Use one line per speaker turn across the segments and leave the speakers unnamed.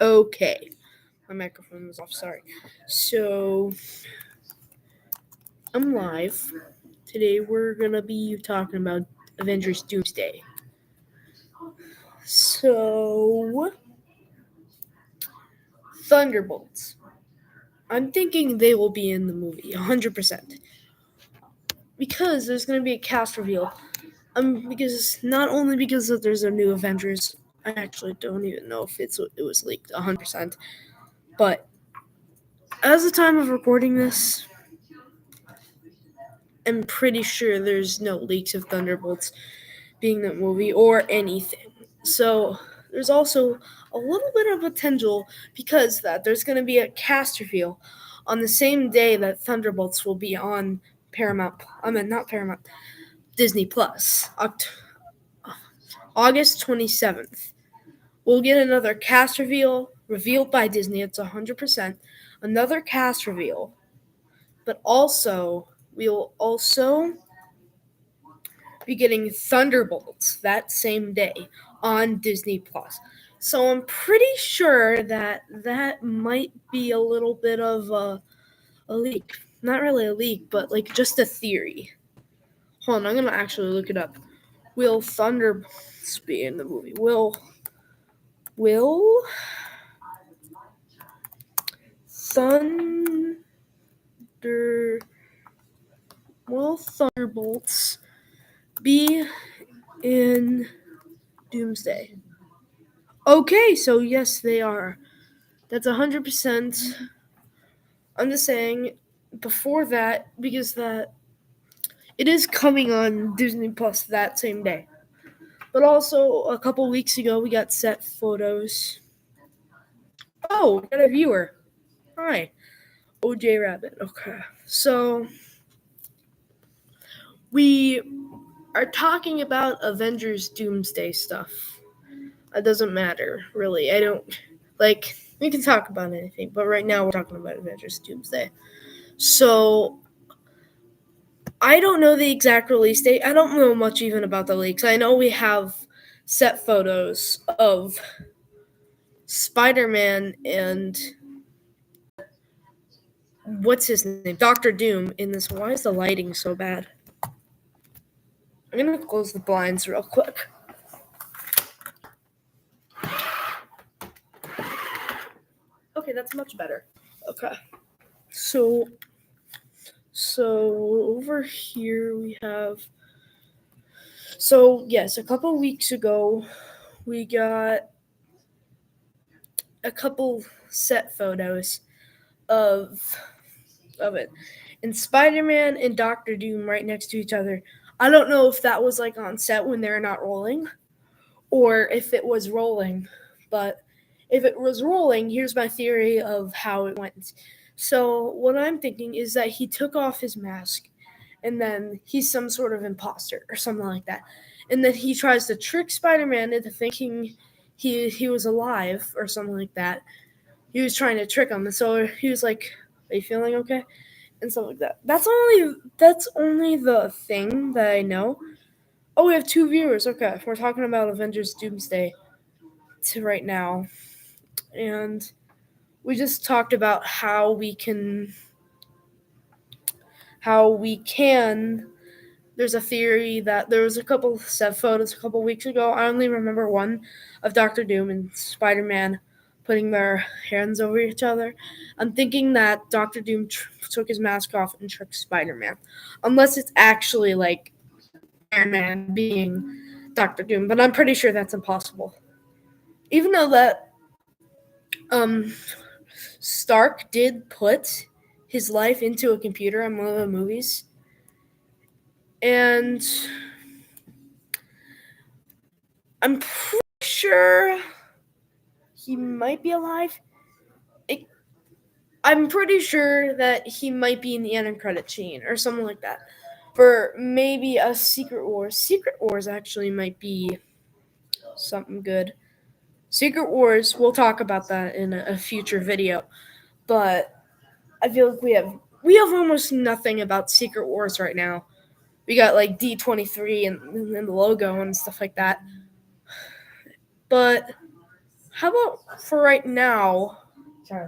Okay, my microphone was off, sorry. So, I'm live. Today we're gonna be talking about Avengers Doomsday. So, Thunderbolts. I'm thinking they will be in the movie, 100%. Because there's gonna be a cast reveal. Because not only because there's a new Avengers, I actually don't even know if it was leaked 100%. But as the time of recording this, I'm pretty sure there's no leaks of Thunderbolts being that movie or anything. So there's also a little bit of potential because that there's going to be a cast reveal on the same day that Thunderbolts will be on Paramount. I mean, not Paramount, Disney Plus, August 27th. We'll get another cast reveal revealed by Disney. It's 100%. Another cast reveal, but also we'll also be getting Thunderbolts that same day on Disney Plus. So I'm pretty sure that might be a little bit of a leak. Not really a leak, but like just a theory. Hold on, I'm gonna actually look it up. Will Thunderbolts be in the movie? Will Thunder will Thunderbolts be in Doomsday? Okay, so yes, they are. That's 100%. I'm just saying before that because that it is coming on Disney Plus that same day. But also a couple weeks ago we got set photos. Oh, we got a viewer. Hi. OJ Rabbit. Okay. So we are talking about Avengers Doomsday stuff. It doesn't matter, really. I don't like we can talk about anything, but right now we're talking about Avengers Doomsday. So I don't know the exact release date. I don't know much even about the leaks. I know we have set photos of Spider-Man and what's his name? Dr. Doom in this. Why is the lighting so bad? I'm gonna close the blinds real quick. Okay, that's much better. Okay. So over here we have yes, a couple weeks ago we got a couple set photos of it. And Spider-Man and Doctor Doom right next to each other. I don't know if that was like on set when they're not rolling or if it was rolling, but if it was rolling, here's my theory of how it went. So what I'm thinking is that he took off his mask and then he's some sort of imposter or something like that. And then he tries to trick Spider-Man into thinking he was alive or something like that. He was trying to trick him. And so he was like, "Are you feeling okay?" And stuff like that. That's only the thing that I know. Oh, we have 2 viewers. Okay, we're talking about Avengers Doomsday right now. And we just talked about how we can there's a theory that there was a couple set photos a couple weeks ago. I only remember one of Doctor Doom and Spider-Man putting their hands over each other. I'm thinking that Doctor Doom took his mask off and tricked Spider-Man. Unless it's actually like Iron Man being Doctor Doom, but I'm pretty sure that's impossible. Even though that Stark did put his life into a computer in one of the movies. And I'm pretty sure he might be alive. I'm pretty sure that he might be in the end credit scene or something like that. For maybe a Secret Wars. Secret Wars actually might be something good. Secret Wars, we'll talk about that in a future video. But I feel like we have almost nothing about Secret Wars right now. We got like D23 and the logo and stuff like that. But How about for right now,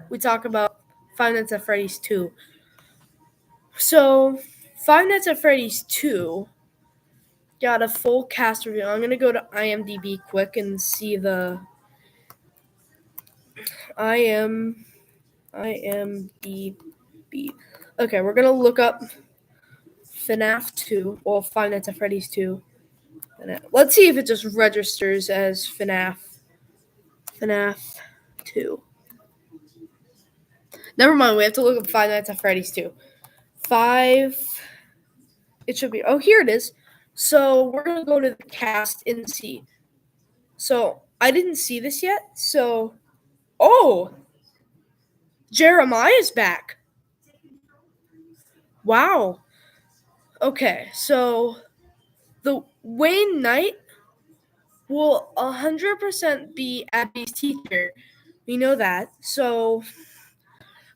we talk about Five Nights at Freddy's 2. So, Five Nights at Freddy's 2 got a full cast review. I'm going to go to IMDb quick and see the IMDb. Okay, we're going to look up FNAF 2, well, Five Nights at Freddy's 2. Let's see if it just registers as FNAF 2. Never mind, we have to look up Five Nights at Freddy's 2. It should be, oh, here it is. So we're going to go to the cast and see. So I didn't see this yet, so, oh, Jeremiah's back. Wow. Okay, so the Wayne Knight will 100% be Abby's teacher. We know that. So,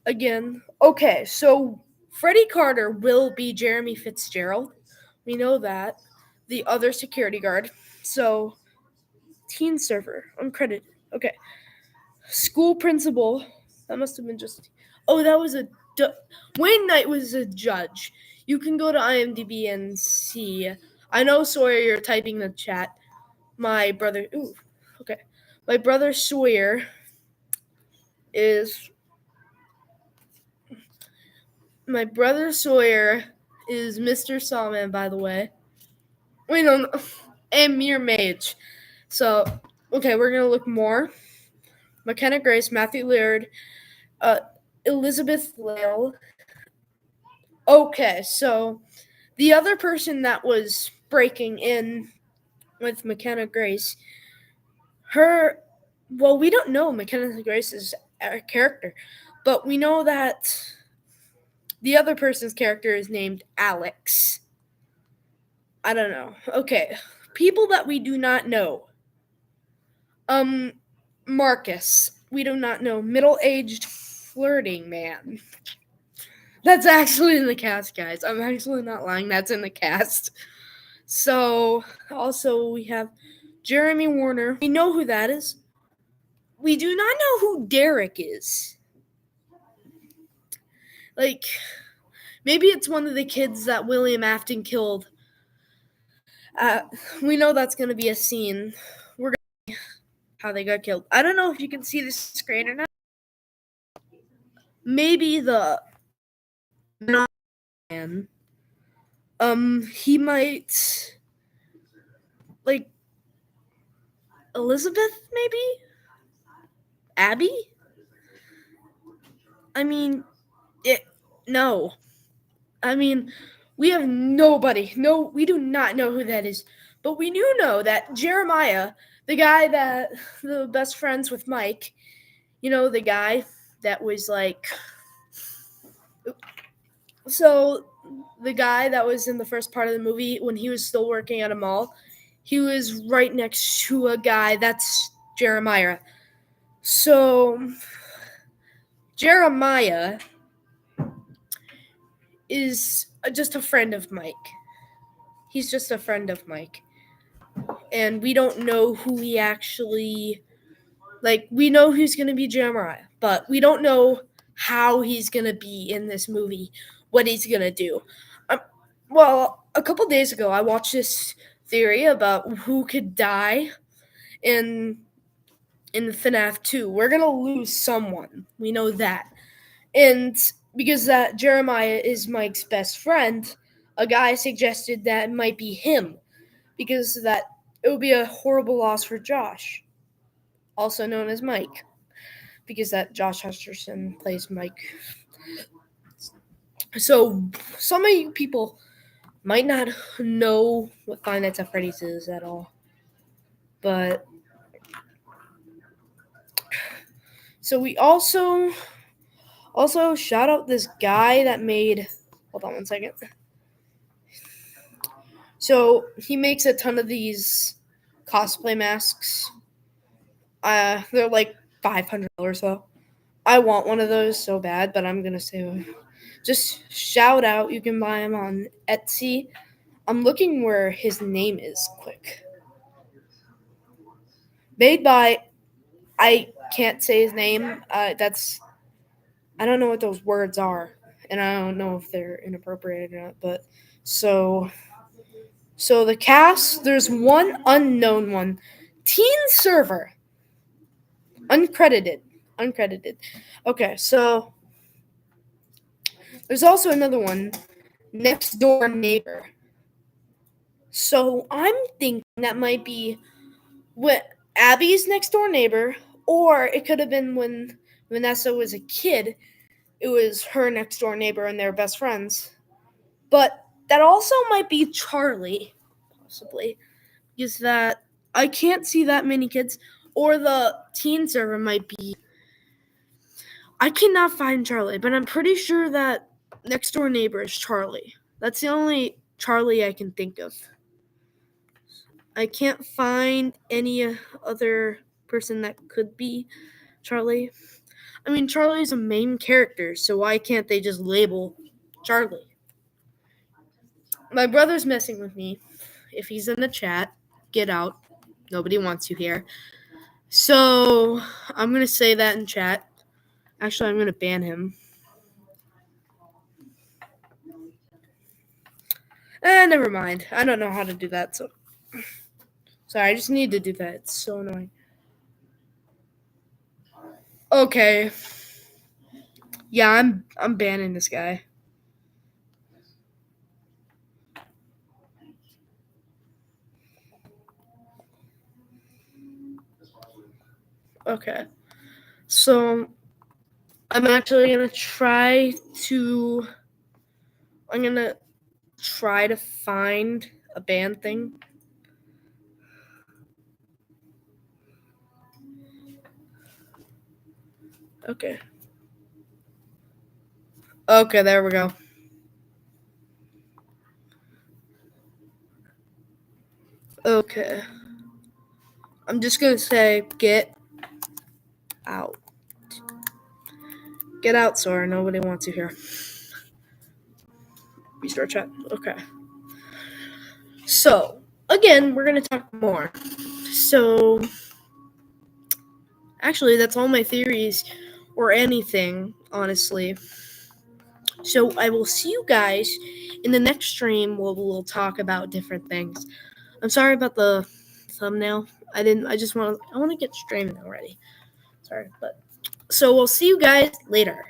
again, okay, so Freddie Carter will be Jeremy Fitzgerald. We know that. The other security guard. So, teen server, uncredited. Okay. School principal. That must have been just. Oh, that was Wayne Knight was a judge. You can go to IMDb and see. I know, Sawyer, you're typing the chat. My brother. Ooh, okay. My brother Sawyer is. My brother Sawyer is Mr. Sawman, by the way. Wait, no, and Mere Mage. So, okay, we're gonna look more. McKenna Grace, Matthew Laird, Elizabeth Lale. Okay, so the other person that was breaking in with McKenna Grace, we don't know McKenna Grace's character, but we know that the other person's character is named Alex. I don't know. Okay, people that we do not know. Marcus. We do not know. Middle-aged flirting man. That's actually in the cast, guys. I'm actually not lying. That's in the cast. So, also, we have Jeremy Warner. We know who that is. We do not know who Derek is. Like, maybe it's one of the kids that William Afton killed. We know that's going to be a scene. We're going to see how they got killed. I don't know if you can see the screen or not. Maybe the man. He might, like, Elizabeth, maybe? Abby? I mean, no. I mean, we have nobody. No, we do not know who that is. But we do know that Jeremiah, the best friends with Mike, the guy that was like, so the guy that was in the first part of the movie when he was still working at a mall, he was right next to a guy that's Jeremiah. So Jeremiah is just a friend of Mike. He's just a friend of Mike. And we don't know who he actually, we know who's going to be Jeremiah, but we don't know how he's going to be in this movie, what he's going to do. Well, a couple days ago, I watched this theory about who could die in FNAF 2. We're going to lose someone. We know that. And because that Jeremiah is Mike's best friend, a guy suggested that it might be him, because that it would be a horrible loss for Josh, also known as Mike, because that Josh Hutcherson plays Mike. So some of you people might not know what Five Nights at Freddy's is at all, but so we also shout out this guy that made. Hold on one second. So he makes a ton of these cosplay masks. They're like $500 though. I want one of those so bad, but I'm gonna say, just shout out. You can buy them on Etsy. I'm looking where his name is quick. Made by I can't say his name. I don't know what those words are, and I don't know if they're inappropriate or not. But so so the cast, there's one unknown one, teen server, uncredited, uncredited. Okay, so there's also another one, next door neighbor. So I'm thinking that might be what Abby's next door neighbor, or it could have been when Vanessa was a kid. It was her next door neighbor and they're best friends. But that also might be Charlie, possibly, because that I can't see that many kids. Or the teen server might be. I cannot find Charlie, but I'm pretty sure that next door neighbor is Charlie. That's the only Charlie I can think of. I can't find any other person that could be Charlie. I mean, Charlie's a main character, so why can't they just label Charlie? My brother's messing with me. If he's in the chat, get out. Nobody wants you here. So, I'm going to say that in chat. Actually, I'm going to ban him. Never mind. I don't know how to do that, so sorry, I just need to do that. It's so annoying. Okay. Yeah, I'm banning this guy. Okay. So I'm actually gonna try to find a ban thing. Okay. Okay, there we go. Okay. I'm just gonna say get out. Get out, Sora. Nobody wants you here. Restart chat. Okay. So, again, we're gonna talk more. So, actually, that's all my theories or anything, honestly. So, I will see you guys in the next stream where we'll talk about different things. I'm sorry about the thumbnail. I want to get streaming already. Sorry, but so we'll see you guys later.